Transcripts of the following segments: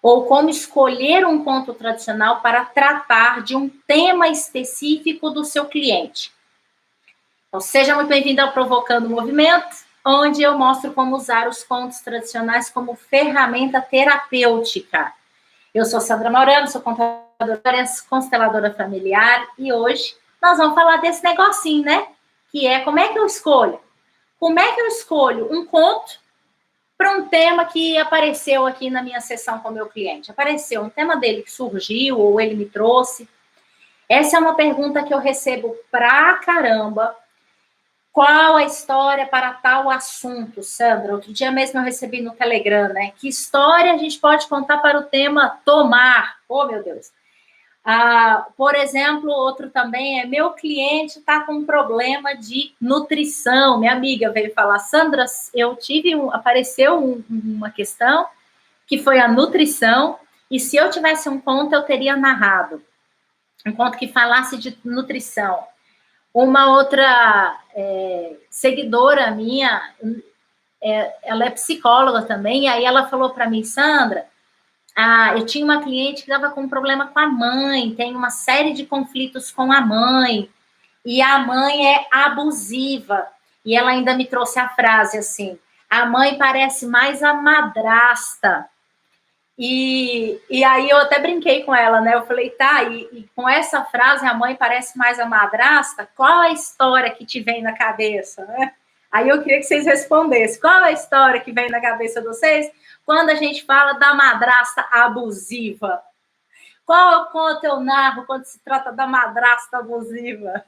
ou como escolher um conto tradicional para tratar de um tema específico do seu cliente. Então, seja muito bem-vindo ao Provocando Movimento, onde eu mostro como usar os contos tradicionais como ferramenta terapêutica. Eu sou Sandra Maurano, sou contadora, consteladora familiar, e hoje nós vamos falar desse negocinho, né? Que é como é que eu escolho? Como é que eu escolho um conto para um tema que apareceu aqui na minha sessão com o meu cliente? Apareceu um tema dele que surgiu, ou ele me trouxe. Essa é uma pergunta que eu recebo pra caramba. Qual a história para tal assunto, Sandra? Outro dia mesmo eu recebi no Telegram, né? Que história a gente pode contar para o tema tomar? Oh, meu Deus. Por exemplo, outro também é: meu cliente está com um problema de nutrição. Minha amiga veio falar: Sandra, apareceu uma questão que foi a nutrição, e se eu tivesse um conto, eu teria narrado. Um conto que falasse de nutrição. Uma outra seguidora minha, ela é psicóloga também, e aí ela falou para mim: Sandra, eu tinha uma cliente que estava com um problema com a mãe, tem uma série de conflitos com a mãe, e a mãe é abusiva. E ela ainda me trouxe a frase assim: a mãe parece mais a madrasta. E aí eu até brinquei com ela, né? Eu falei: tá, e com essa frase, a mãe parece mais a madrasta, qual a história que te vem na cabeça, né? Aí eu queria que vocês respondessem: qual a história que vem na cabeça de vocês quando a gente fala da madrasta abusiva? Qual conto eu narro quando se trata da madrasta abusiva?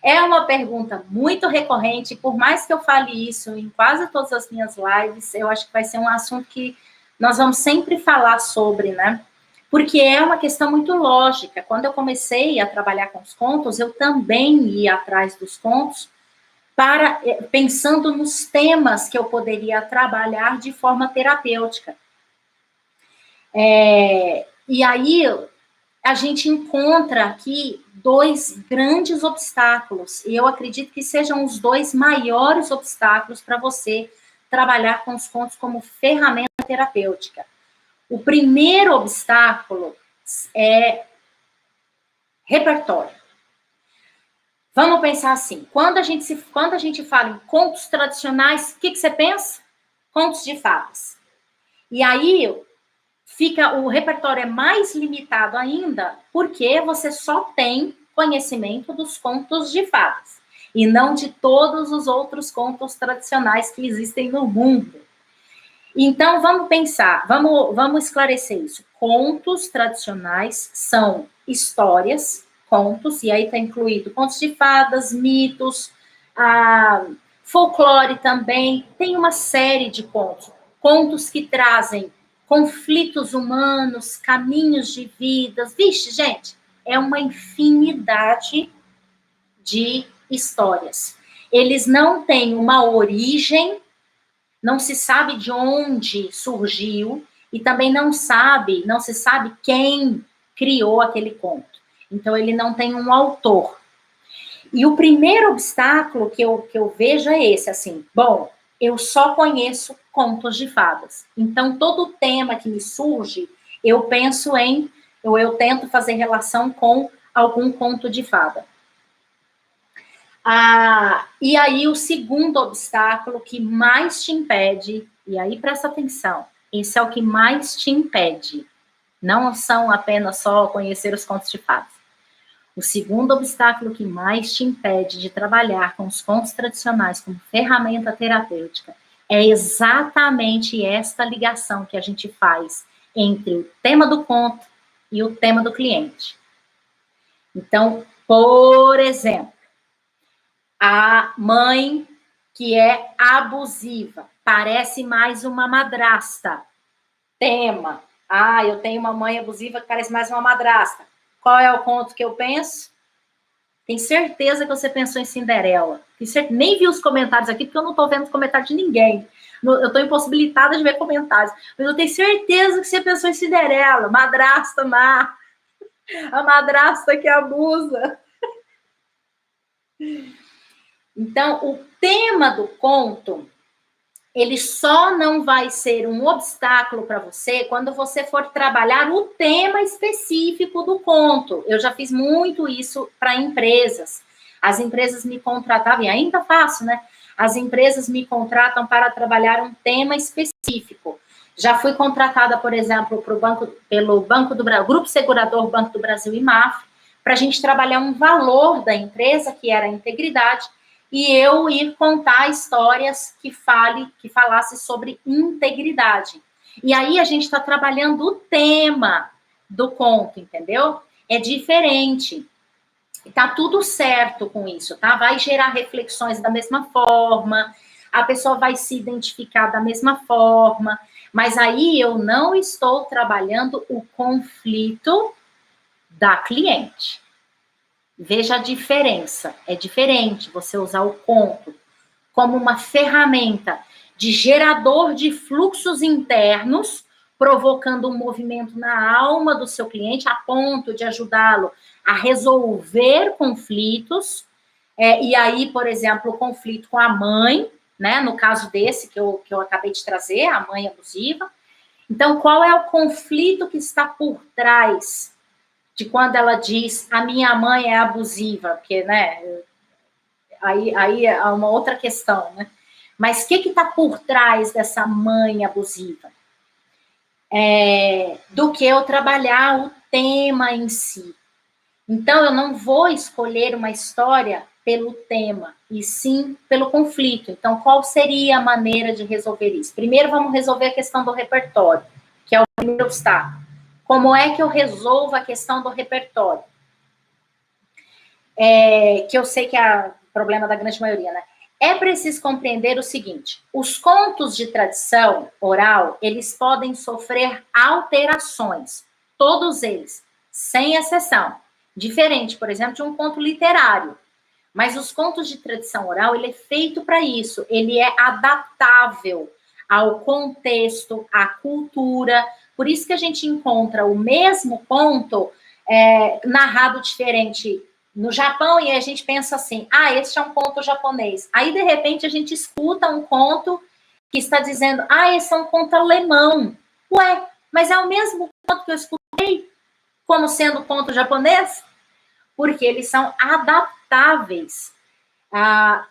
É uma pergunta muito recorrente, por mais que eu fale isso em quase todas as minhas lives, eu acho que vai ser um assunto que nós vamos sempre falar sobre, né? Porque é uma questão muito lógica. Quando eu comecei a trabalhar com os contos, eu também ia atrás dos contos, pensando nos temas que eu poderia trabalhar de forma terapêutica. E aí a gente encontra aqui dois grandes obstáculos, e eu acredito que sejam os dois maiores obstáculos para você trabalhar com os contos como ferramenta terapêutica. O primeiro obstáculo é repertório. Vamos pensar assim: quando a gente fala em contos tradicionais, o que você pensa? Contos de fadas. E aí o repertório é mais limitado ainda, porque você só tem conhecimento dos contos de fadas, e não de todos os outros contos tradicionais que existem no mundo. Então, vamos pensar, vamos esclarecer isso. Contos tradicionais são histórias, contos, e aí está incluído contos de fadas, mitos, folclore também. Tem uma série de contos que trazem conflitos humanos, caminhos de vidas. Vixe, gente, é uma infinidade de histórias. Eles não têm uma origem, não se sabe de onde surgiu, e também não se sabe quem criou aquele conto. Então, ele não tem um autor. E o primeiro obstáculo que eu vejo é esse, assim: bom, eu só conheço contos de fadas. Então, todo tema que me surge, eu tento fazer relação com algum conto de fada. E aí, o segundo obstáculo que mais te impede, e aí presta atenção, esse é o que mais te impede, não são apenas só conhecer os contos de fadas. O segundo obstáculo que mais te impede de trabalhar com os contos tradicionais como ferramenta terapêutica é exatamente esta ligação que a gente faz entre o tema do conto e o tema do cliente. Então, por exemplo, a mãe que é abusiva parece mais uma madrasta. Tema: eu tenho uma mãe abusiva que parece mais uma madrasta. Qual é o conto que eu penso? Tenho certeza que você pensou em Cinderela. Nem vi os comentários aqui, porque eu não estou vendo os comentários de ninguém. Eu estou impossibilitada de ver comentários. Mas eu tenho certeza que você pensou em Cinderela. Madrasta má. A madrasta que abusa. Então, o tema do conto ele só não vai ser um obstáculo para você quando você for trabalhar o tema específico do conto. Eu já fiz muito isso para empresas. As empresas me contratavam, e ainda faço, né? As empresas me contratam para trabalhar um tema específico. Já fui contratada, por exemplo, pelo Banco do Brasil, Grupo Segurador Banco do Brasil e MAF, para a gente trabalhar um valor da empresa, que era a integridade, e eu ir contar histórias que falasse sobre integridade. E aí a gente está trabalhando o tema do conto, entendeu? É diferente. Tá tudo certo com isso, tá? Vai gerar reflexões da mesma forma, a pessoa vai se identificar da mesma forma, mas aí eu não estou trabalhando o conflito da cliente. Veja a diferença. É diferente você usar o conto como uma ferramenta de gerador de fluxos internos, provocando um movimento na alma do seu cliente, a ponto de ajudá-lo a resolver conflitos. E aí, por exemplo, o conflito com a mãe, né? No caso desse que eu acabei de trazer, a mãe abusiva. Então, qual é o conflito que está por trás de quando ela diz a minha mãe é abusiva? Porque, né? Aí é uma outra questão, né? Mas o que está por trás dessa mãe abusiva? Do que eu trabalhar o tema em si. Então, eu não vou escolher uma história pelo tema, e sim pelo conflito. Então, qual seria a maneira de resolver isso? Primeiro, vamos resolver a questão do repertório, que é o primeiro obstáculo. Como é que eu resolvo a questão do repertório? Que eu sei que é o problema da grande maioria, né? É preciso compreender o seguinte: os contos de tradição oral, eles podem sofrer alterações, todos eles, sem exceção. Diferente, por exemplo, de um conto literário. Mas os contos de tradição oral, ele é feito para isso, ele é adaptável ao contexto, à cultura. Por isso que a gente encontra o mesmo conto narrado diferente no Japão, e a gente pensa assim, este é um conto japonês. Aí, de repente, a gente escuta um conto que está dizendo, esse é um conto alemão. Ué, mas é o mesmo conto que eu escutei como sendo conto japonês? Porque eles são adaptáveis.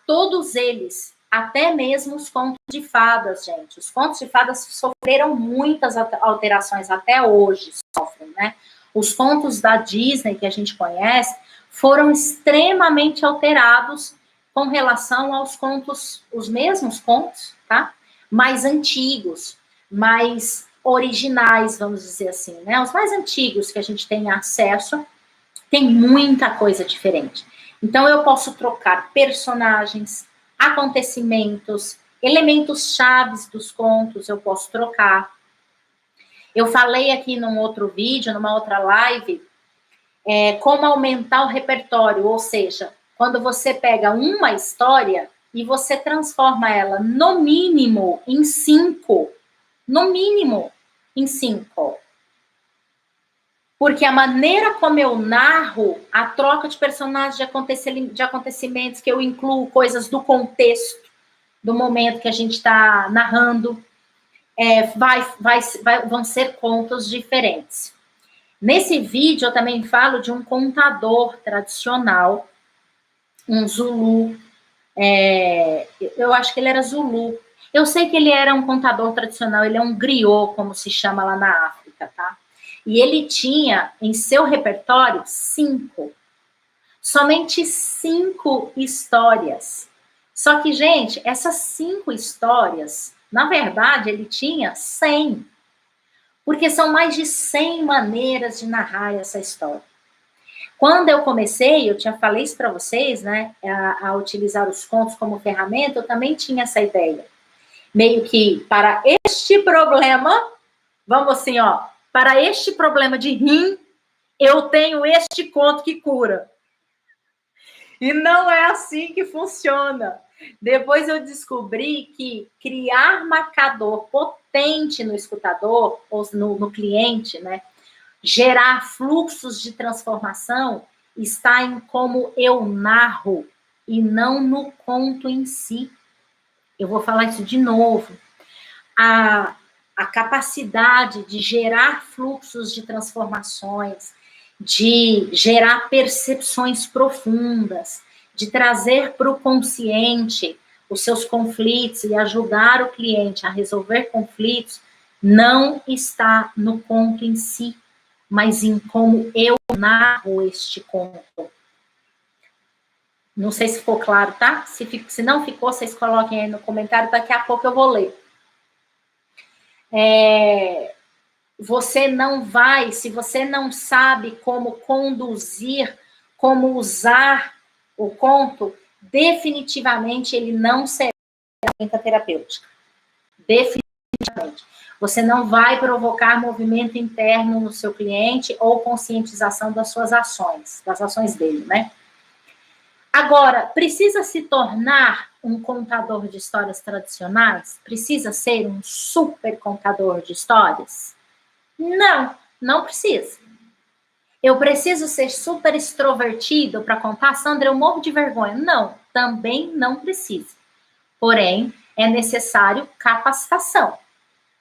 Todos eles, até mesmo os contos de fadas, gente. Os contos de fadas sofreram muitas alterações, até hoje sofrem, né? Os contos da Disney, que a gente conhece, foram extremamente alterados com relação aos contos, os mesmos contos, tá? Mais antigos, mais originais, vamos dizer assim, né? Os mais antigos que a gente tem acesso, tem muita coisa diferente. Então, eu posso trocar personagens, acontecimentos, elementos chaves dos contos, eu posso trocar. Eu falei aqui num outro vídeo, numa outra live, como aumentar o repertório, ou seja, quando você pega uma história e você transforma ela, no mínimo, em 5. No mínimo, em 5. Porque a maneira como eu narro, a troca de personagens, de acontecimentos, que eu incluo coisas do contexto, do momento que a gente está narrando, vão ser contos diferentes. Nesse vídeo, eu também falo de um contador tradicional, um Zulu. Eu acho que ele era Zulu. Eu sei que ele era um contador tradicional, ele é um griot, como se chama lá na África, tá? E ele tinha em seu repertório 5. Somente 5 histórias. Só que, gente, essas 5 histórias, na verdade, ele tinha 100. Porque são mais de 100 maneiras de narrar essa história. Quando eu comecei, eu falei isso para vocês, né, a utilizar os contos como ferramenta, eu também tinha essa ideia. Meio que, para este problema, vamos assim, para este problema de rim, eu tenho este conto que cura. E não é assim que funciona. Depois eu descobri que criar marcador potente no escutador, ou no cliente, né? Gerar fluxos de transformação está em como eu narro e não no conto em si. Eu vou falar isso de novo. A capacidade de gerar fluxos de transformações, de gerar percepções profundas, de trazer para o consciente os seus conflitos e ajudar o cliente a resolver conflitos, não está no conto em si, mas em como eu narro este conto. Não sei se ficou claro, tá? Se não ficou, vocês coloquem aí no comentário, daqui a pouco eu vou ler. Você não vai, se você não sabe como conduzir, como usar o conto, definitivamente ele não será ferramenta terapêutica. Definitivamente. Você não vai provocar movimento interno no seu cliente ou conscientização das suas ações, das ações dele, né? Agora, precisa se tornar um contador de histórias tradicionais? Precisa ser um super contador de histórias? Não, não precisa. Eu preciso ser super extrovertido para contar? Sandra, eu morro de vergonha. Não, também não precisa. Porém, é necessário capacitação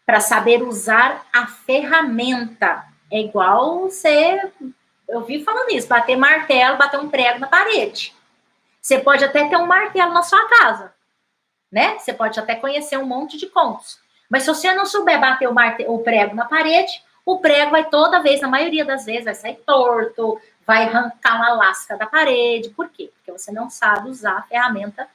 para saber usar a ferramenta. É igual você, eu vi falando isso, bater martelo, bater um prego na parede. Você pode até ter um martelo na sua casa, né? Você pode até conhecer um monte de contos. Mas se você não souber bater o prego na parede, o prego vai toda vez, na maioria das vezes, vai sair torto, vai arrancar uma lasca da parede. Por quê? Porque você não sabe usar a ferramenta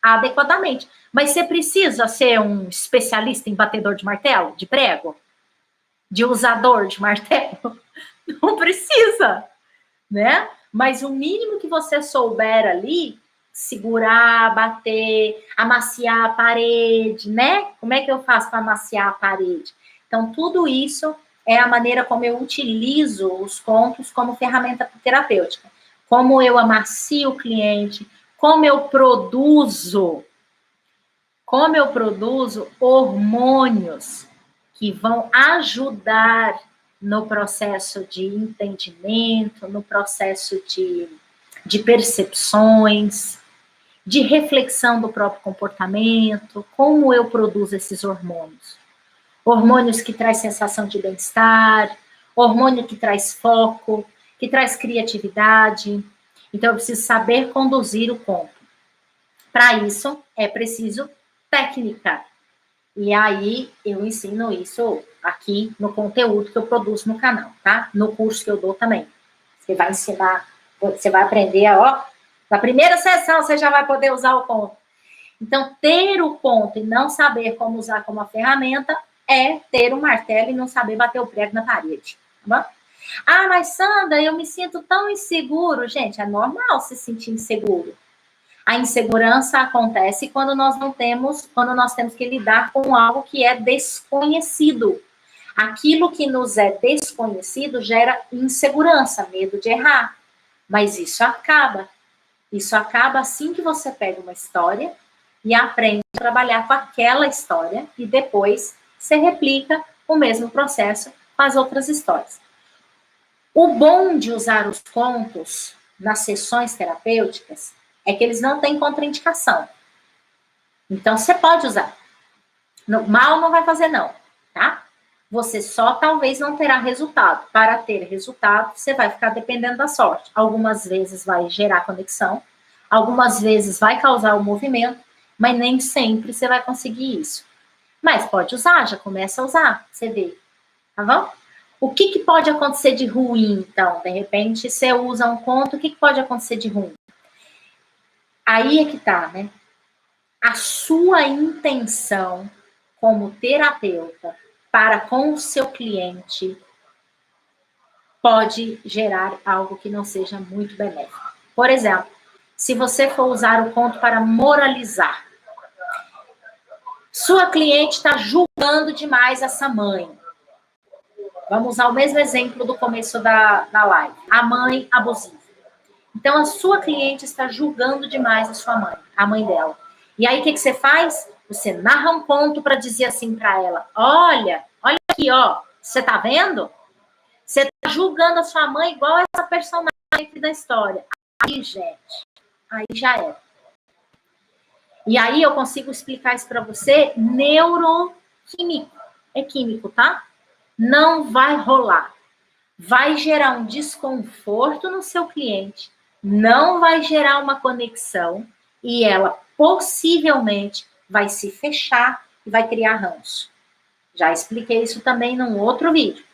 adequadamente. Mas você precisa ser um especialista em batedor de martelo, de prego? De usador de martelo? Não precisa, né? Mas o mínimo que você souber ali, segurar, bater, amaciar a parede, né? Como é que eu faço para amaciar a parede? Então, tudo isso é a maneira como eu utilizo os contos como ferramenta terapêutica. Como eu amacio o cliente, como eu produzo hormônios que vão ajudar no processo de entendimento, no processo de percepções, de reflexão do próprio comportamento, como eu produzo esses hormônios. Hormônios que traz sensação de bem-estar, hormônio que traz foco, que traz criatividade. Então, eu preciso saber conduzir o conto. Para isso, é preciso técnica. E aí, eu ensino isso aqui no conteúdo que eu produzo no canal, tá? No curso que eu dou também. Você vai ensinar, você vai aprender, ó, na primeira sessão você já vai poder usar o conto. Então, ter o conto e não saber como usar como uma ferramenta é ter um martelo e não saber bater o prego na parede, tá bom? Ah, mas Sandra, eu me sinto tão inseguro. Gente, é normal se sentir inseguro. A insegurança acontece quando nós temos que lidar com algo que é desconhecido. Aquilo que nos é desconhecido gera insegurança, medo de errar. Mas isso acaba. Isso acaba assim que você pega uma história e aprende a trabalhar com aquela história e depois você replica o mesmo processo com as outras histórias. O bom de usar os contos nas sessões terapêuticas é que eles não têm contraindicação. Então, você pode usar. Mal não vai fazer, não, tá? Você só talvez não terá resultado. Para ter resultado, você vai ficar dependendo da sorte. Algumas vezes vai gerar conexão, algumas vezes vai causar o movimento, mas nem sempre você vai conseguir isso. Mas pode usar, já começa a usar, você vê, tá bom? O que pode acontecer de ruim, então? De repente, você usa um conto, o que pode acontecer de ruim? Aí é que tá, né? A sua intenção como terapeuta para com o seu cliente pode gerar algo que não seja muito benéfico. Por exemplo, se você for usar o conto para moralizar, sua cliente está julgando demais essa mãe. Vamos usar o mesmo exemplo do começo da live. A mãe abusiva. Então, a sua cliente está julgando demais a sua mãe, a mãe dela. E aí, o que você faz? Você narra um conto para dizer assim para ela: olha aqui, ó, você tá vendo? Você tá julgando a sua mãe igual essa personagem aqui da história. Aí, gente, aí já é. E aí eu consigo explicar isso para você neuroquímico. É químico, tá? Não vai rolar. Vai gerar um desconforto no seu cliente, não vai gerar uma conexão e ela possivelmente vai se fechar e vai criar ranço. Já expliquei isso também num outro vídeo.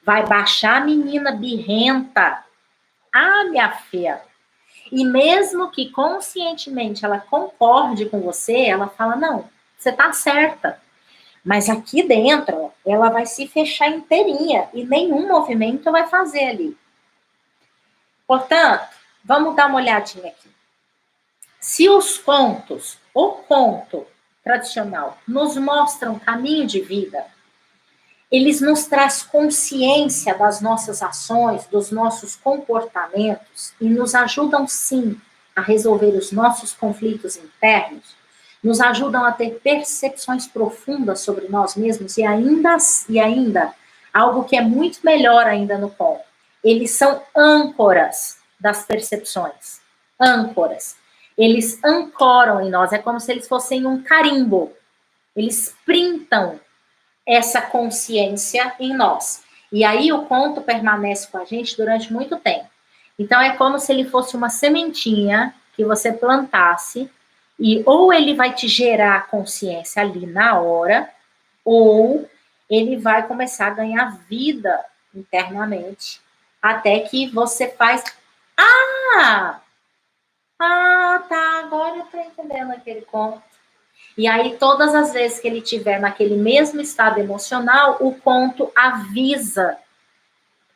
Vai baixar a menina birrenta. Ah, minha filha. E mesmo que conscientemente ela concorde com você, ela fala, não, você tá certa. Mas aqui dentro, ela vai se fechar inteirinha e nenhum movimento vai fazer ali. Portanto, vamos dar uma olhadinha aqui. Se os contos, o conto tradicional, nos mostram caminho de vida, eles nos traz consciência das nossas ações, dos nossos comportamentos e nos ajudam, sim, a resolver os nossos conflitos internos, nos ajudam a ter percepções profundas sobre nós mesmos e ainda algo que é muito melhor ainda no conto, eles são âncoras das percepções, âncoras. Eles ancoram em nós, é como se eles fossem um carimbo. Eles printam essa consciência em nós. E aí o conto permanece com a gente durante muito tempo. Então é como se ele fosse uma sementinha que você plantasse e ou ele vai te gerar consciência ali na hora, ou ele vai começar a ganhar vida internamente, até que você faz... Tá, agora eu tô entendendo aquele conto. E aí, todas as vezes que ele estiver naquele mesmo estado emocional, o conto avisa.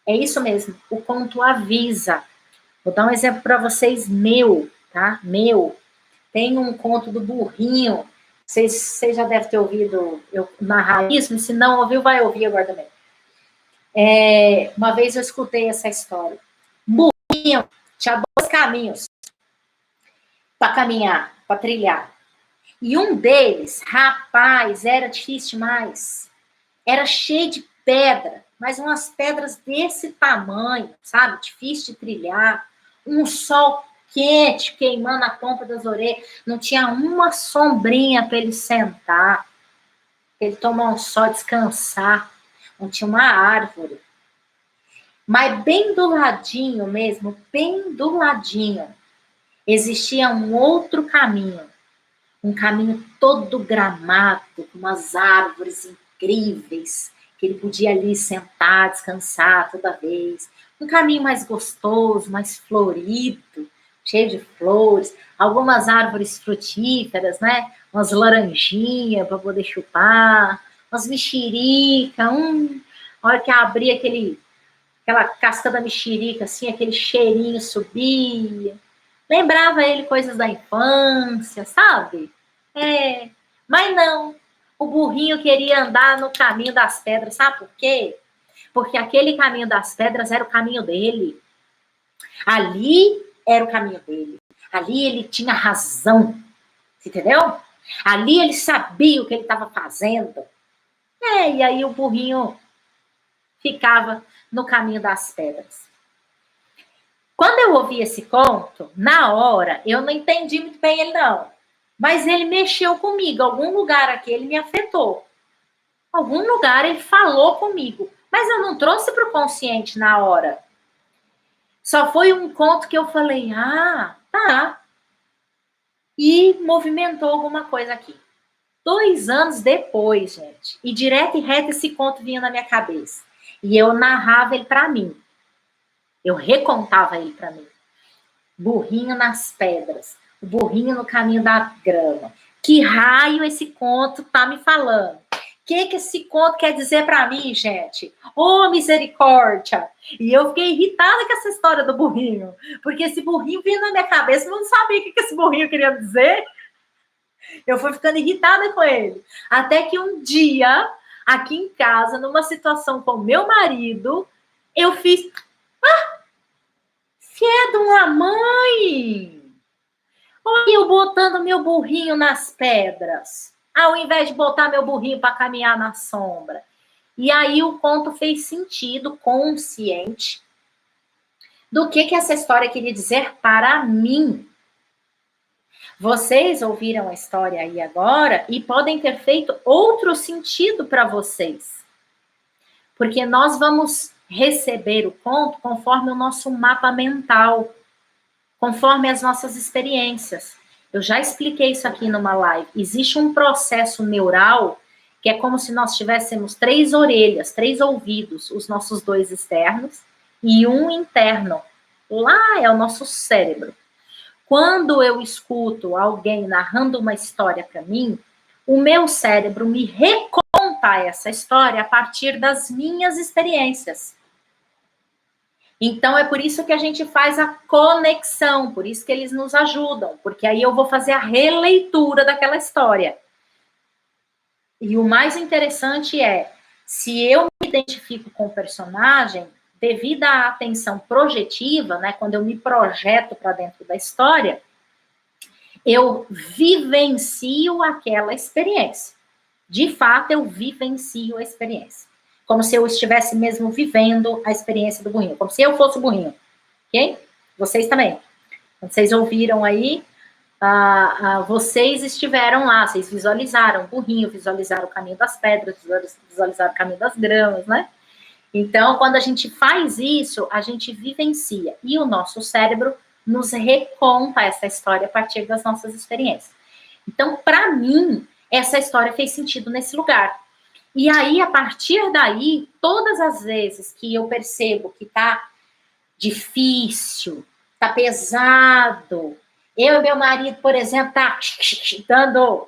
É isso mesmo, o conto avisa. Vou dar um exemplo para vocês meu, tá? Meu. Tem um conto do burrinho. Vocês já devem ter ouvido eu narrar isso, se não ouviu, vai ouvir agora também. Uma vez eu escutei essa história. Burrinho tinha 2 caminhos para caminhar, para trilhar. E um deles, rapaz, era difícil demais. Era cheio de pedra, mas umas pedras desse tamanho, sabe? Difícil de trilhar. Um sol quente queimando a ponta das orelhas. Não tinha uma sombrinha para ele sentar, para ele tomar um sol, descansar. Não tinha uma árvore. Mas bem do ladinho mesmo, bem do ladinho, existia um outro caminho. Um caminho todo gramado, com umas árvores incríveis, que ele podia ali sentar, descansar toda vez. Um caminho mais gostoso, mais florido, cheio de flores, algumas árvores frutíferas, né? Umas laranjinhas para poder chupar, umas mexerica, a hora que abria aquela casca da mexerica, assim, aquele cheirinho subia. Lembrava ele coisas da infância, sabe? Mas não. O burrinho queria andar no caminho das pedras, sabe por quê? Porque aquele caminho das pedras era o caminho dele. Ali era o caminho dele. Ali ele tinha razão, entendeu? Ali ele sabia o que ele estava fazendo. E aí o burrinho ficava no caminho das pedras. Quando eu ouvi esse conto, na hora, eu não entendi muito bem ele, não. Mas ele mexeu comigo. Algum lugar aqui ele me afetou. Algum lugar ele falou comigo. Mas eu não trouxe para o consciente na hora. Só foi um conto que eu falei, tá. E movimentou alguma coisa aqui. 2 anos depois, gente, e direto e reto esse conto vinha na minha cabeça. E eu narrava ele para mim. Eu recontava ele para mim. Burrinho nas pedras. O burrinho no caminho da grama. Que raio esse conto tá me falando? O que esse conto quer dizer para mim, gente? Ô, misericórdia! E eu fiquei irritada com essa história do burrinho. Porque esse burrinho vinha na minha cabeça, eu não sabia o que esse burrinho queria dizer. Eu fui ficando irritada com ele. Até que um dia, aqui em casa, numa situação com meu marido, eu fiz... filha de uma mãe! Olha eu botando meu burrinho nas pedras, ao invés de botar meu burrinho para caminhar na sombra. E aí o conto fez sentido consciente do que essa história queria dizer para mim. Vocês ouviram a história aí agora e podem ter feito outro sentido para vocês. Porque nós vamos receber o conto conforme o nosso mapa mental, conforme as nossas experiências. Eu já expliquei isso aqui numa live. Existe um processo neural que é como se nós tivéssemos 3 orelhas, 3 ouvidos, os nossos 2 externos e um interno. Lá é o nosso cérebro. Quando eu escuto alguém narrando uma história para mim, o meu cérebro me reconta essa história a partir das minhas experiências. Então, é por isso que a gente faz a conexão, por isso que eles nos ajudam, porque aí eu vou fazer a releitura daquela história. E o mais interessante é, se eu me identifico com o personagem, devido à atenção projetiva, né, quando eu me projeto para dentro da história, eu vivencio aquela experiência. De fato, eu vivencio a experiência. Como se eu estivesse mesmo vivendo a experiência do burrinho. Como se eu fosse o burrinho. Ok? Vocês também. Quando vocês ouviram aí, vocês estiveram lá, vocês visualizaram o burrinho, visualizaram o caminho das pedras, visualizaram o caminho das gramas, né? Então, quando a gente faz isso, a gente vivencia. E o nosso cérebro nos reconta essa história a partir das nossas experiências. Então, para mim, essa história fez sentido nesse lugar. E aí, a partir daí, todas as vezes que eu percebo que tá difícil, tá pesado, eu e meu marido, por exemplo, tá dando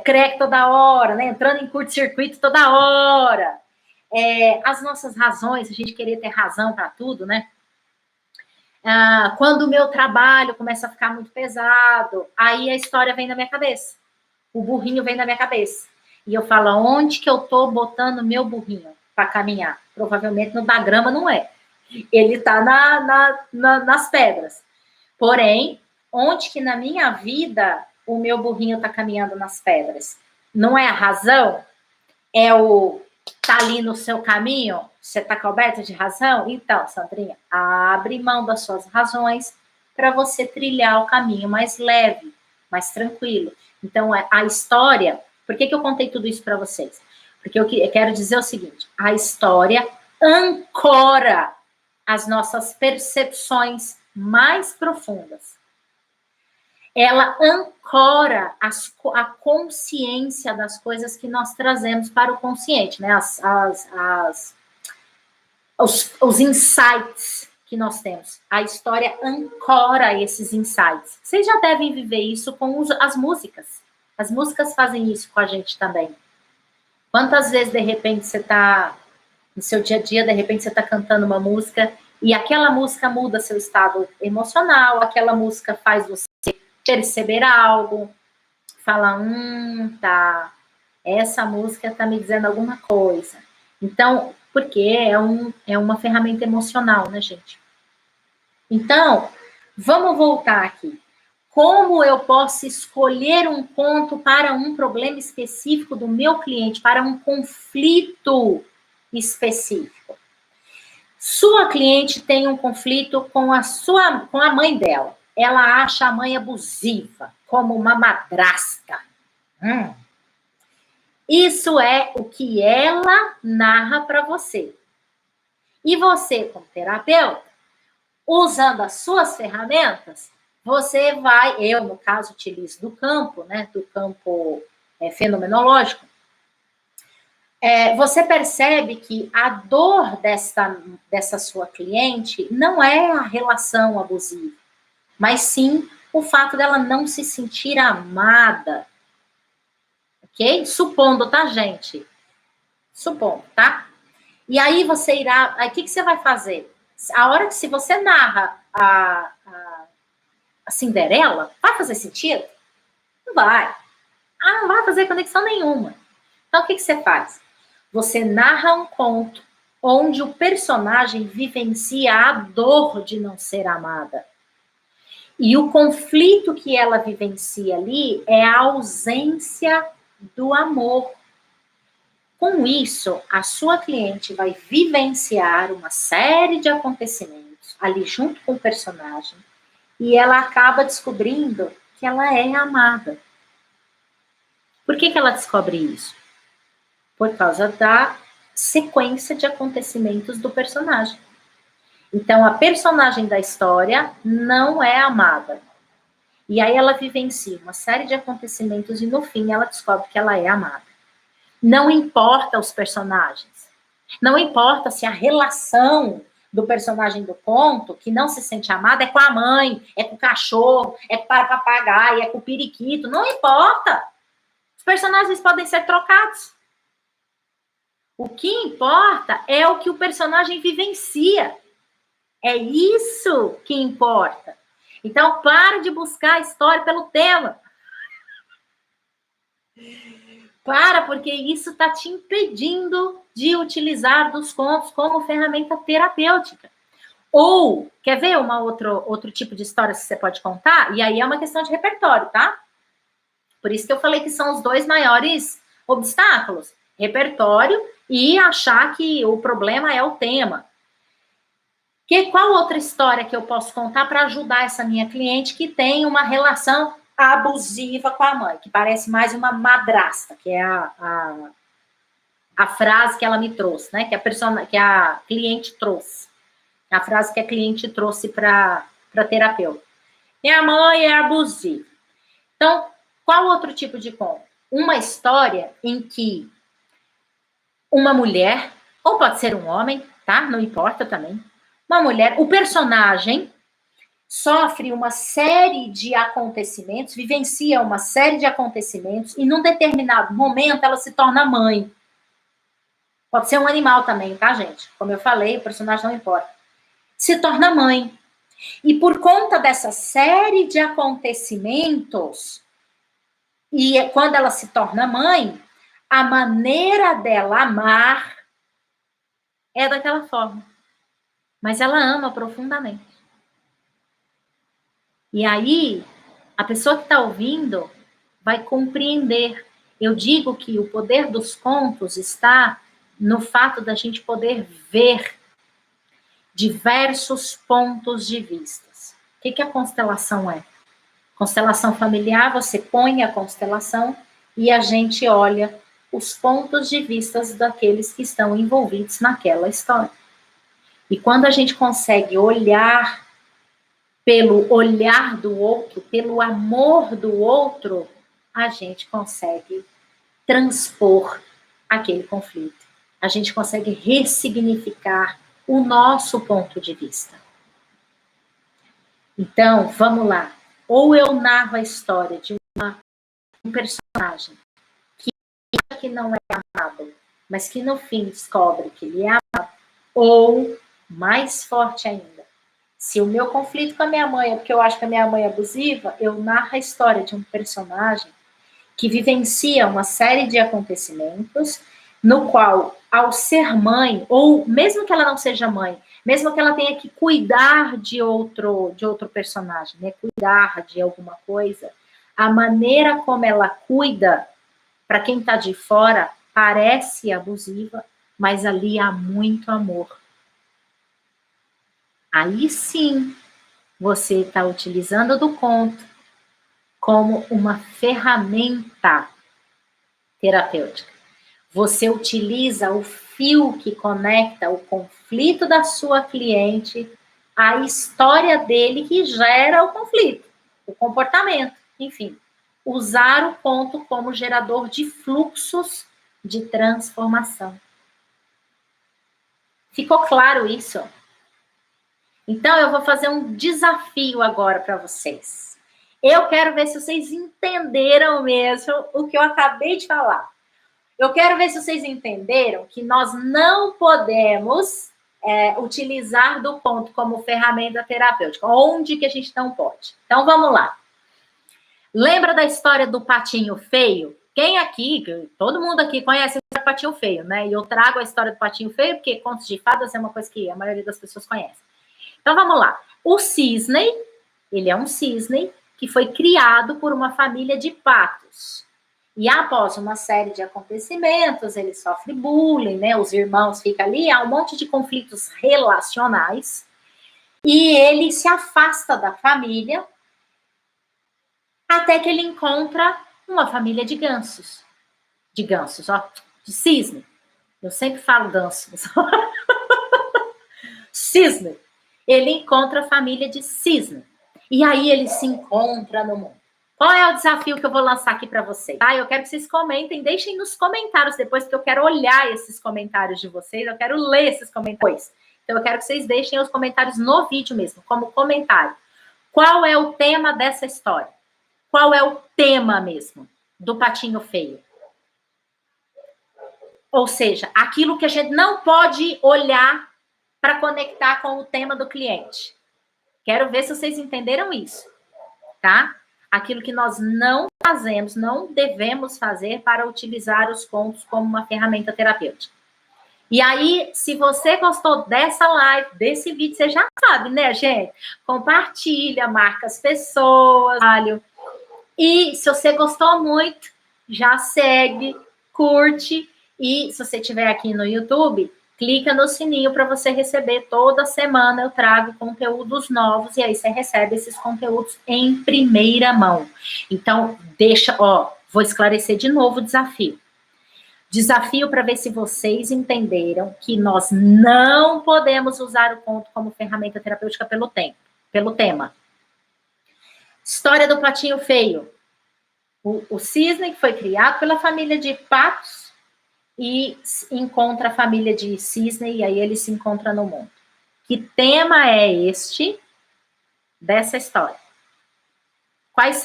creque toda hora, né? Entrando em curto-circuito toda hora. As nossas razões, a gente querer ter razão para tudo, né? Quando o meu trabalho começa a ficar muito pesado, aí a história vem na minha cabeça. O burrinho vem na minha cabeça. E eu falo, onde que eu tô botando meu burrinho para caminhar? Provavelmente no da grama não é. Ele tá nas pedras. Porém, onde que na minha vida o meu burrinho tá caminhando nas pedras? Não é a razão? É o tá ali no seu caminho? Você tá coberta de razão? Então, Sandrinha, abre mão das suas razões para você trilhar o caminho mais leve, mais tranquilo. Então, a história... Por que eu contei tudo isso para vocês? Porque eu quero dizer o seguinte, a história ancora as nossas percepções mais profundas. Ela ancora a consciência das coisas que nós trazemos para o consciente, né? Os insights que nós temos. A história ancora esses insights. Vocês já devem viver isso com as músicas. As músicas fazem isso com a gente também. Quantas vezes, de repente, você está no seu dia a dia, de repente você está cantando uma música e aquela música muda seu estado emocional, aquela música faz você perceber algo, fala, tá, essa música está me dizendo alguma coisa. Então, porque é uma ferramenta emocional, né, gente? Então, vamos voltar aqui. Como eu posso escolher um conto para um problema específico do meu cliente, para um conflito específico? Sua cliente tem um conflito com a mãe dela. Ela acha a mãe abusiva, como uma madrasta. Isso é o que ela narra para você. E você, como terapeuta, usando as suas ferramentas, você vai, eu, no caso, utilizo do campo, né, do campo fenomenológico, você percebe que a dor dessa sua cliente não é a relação abusiva, mas sim o fato dela não se sentir amada. Ok? Supondo, tá, gente? Supondo, tá? E aí você irá... Aí o que você vai fazer? A hora que se você narra a Cinderela, vai fazer sentido? Não vai. Não vai fazer conexão nenhuma. Então, o que você faz? Você narra um conto onde o personagem vivencia a dor de não ser amada. E o conflito que ela vivencia ali é a ausência do amor. Com isso, a sua cliente vai vivenciar uma série de acontecimentos ali junto com o personagem e ela acaba descobrindo que ela é amada. Por que ela descobre isso? Por causa da sequência de acontecimentos do personagem. Então, a personagem da história não é amada. E aí ela vivencia uma série de acontecimentos e, no fim, ela descobre que ela é amada. Não importa os personagens. Não importa se a relação do personagem do conto, que não se sente amada, é com a mãe, é com o cachorro, é com o papagaio, é com o periquito. Não importa. Os personagens podem ser trocados. O que importa é o que o personagem vivencia. É isso que importa. Então, para de buscar a história pelo tema. Para, porque isso está te impedindo de utilizar dos contos como ferramenta terapêutica. Ou, quer ver outro tipo de história que você pode contar? E aí é uma questão de repertório, tá? Por isso que eu falei que são os dois maiores obstáculos. Repertório e achar que o problema é o tema. Qual outra história que eu posso contar para ajudar essa minha cliente que tem uma relação abusiva com a mãe, que parece mais uma madrasta, que é a frase que ela me trouxe, né? Que a cliente trouxe. A frase que a cliente trouxe para terapeuta. Minha mãe é abusiva. Então, qual outro tipo de conto? Uma história em que uma mulher, ou pode ser um homem, tá? Não importa também. Uma mulher, o personagem sofre uma série de acontecimentos, vivencia uma série de acontecimentos, e num determinado momento ela se torna mãe. Pode ser um animal também, tá, gente? Como eu falei, o personagem não importa. Se torna mãe. E por conta dessa série de acontecimentos, e quando ela se torna mãe, a maneira dela amar é daquela forma. Mas ela ama profundamente. E aí, a pessoa que está ouvindo vai compreender. Eu digo que o poder dos contos está no fato da gente poder ver diversos pontos de vista. O que a constelação é? Constelação familiar, você põe a constelação e a gente olha os pontos de vista daqueles que estão envolvidos naquela história. E quando a gente consegue olhar pelo olhar do outro, pelo amor do outro, a gente consegue transpor aquele conflito. A gente consegue ressignificar o nosso ponto de vista. Então, vamos lá. Ou eu narro a história de um personagem que não é amado, mas que no fim descobre que ele é amado, ou, mais forte ainda, se o meu conflito com a minha mãe é porque eu acho que a minha mãe é abusiva, eu narro a história de um personagem que vivencia uma série de acontecimentos no qual, ao ser mãe, ou mesmo que ela não seja mãe, mesmo que ela tenha que cuidar de outro personagem, né? Cuidar de alguma coisa, a maneira como ela cuida, para quem está de fora, parece abusiva, mas ali há muito amor. Aí sim, você está utilizando do conto como uma ferramenta terapêutica. Você utiliza o fio que conecta o conflito da sua cliente à história dele que gera o conflito, o comportamento, enfim. Usar o conto como gerador de fluxos de transformação. Ficou claro isso? Então, eu vou fazer um desafio agora para vocês. Eu quero ver se vocês entenderam mesmo o que eu acabei de falar. Eu quero ver se vocês entenderam que nós não podemos utilizar do conto como ferramenta terapêutica. Onde que a gente não pode? Então, vamos lá. Lembra da história do patinho feio? Quem aqui, todo mundo aqui conhece o patinho feio, né? E eu trago a história do patinho feio porque contos de fadas é uma coisa que a maioria das pessoas conhece. Então, vamos lá. O cisne, ele é um cisne que foi criado por uma família de patos. E após uma série de acontecimentos, ele sofre bullying, né? Os irmãos ficam ali, há um monte de conflitos relacionais. E ele se afasta da família Até que ele encontra uma família de gansos. De gansos, ó. De cisne. Eu sempre falo ganso. Cisne. Ele encontra a família de cisne. E aí ele se encontra no mundo. Qual é o desafio que eu vou lançar aqui para vocês? Tá? Eu quero que vocês comentem, deixem nos comentários depois, porque eu quero olhar esses comentários de vocês, eu quero ler esses comentários. Então eu quero que vocês deixem os comentários no vídeo mesmo, como comentário. Qual é o tema dessa história? Qual é o tema mesmo do Patinho Feio? Ou seja, aquilo que a gente não pode olhar para conectar com o tema do cliente. Quero ver se vocês entenderam isso, tá? Aquilo que nós não fazemos, não devemos fazer para utilizar os contos como uma ferramenta terapêutica. E aí, se você gostou dessa live, desse vídeo, você já sabe, né, gente? Compartilha, marca as pessoas, e se você gostou muito, já segue, curte, e se você estiver aqui no YouTube, clica no sininho para você receber. Toda semana eu trago conteúdos novos e aí você recebe esses conteúdos em primeira mão. Então, vou esclarecer de novo o desafio. Desafio para ver se vocês entenderam que nós não podemos usar o conto como ferramenta terapêutica pelo tema. História do Patinho Feio. O cisne foi criado pela família de patos e encontra a família de cisne e aí ele se encontra no mundo. Que tema é este dessa história? Quais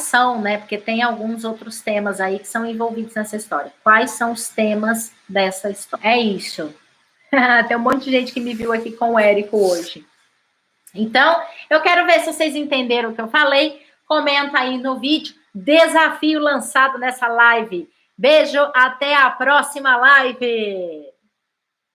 são, né? Porque tem alguns outros temas aí que são envolvidos nessa história. Quais são os temas dessa história? É isso. Tem um monte de gente que me viu aqui com o Érico hoje. Então, eu quero ver se vocês entenderam o que eu falei. Comenta aí no vídeo. Desafio lançado nessa live. Beijo, até a próxima live.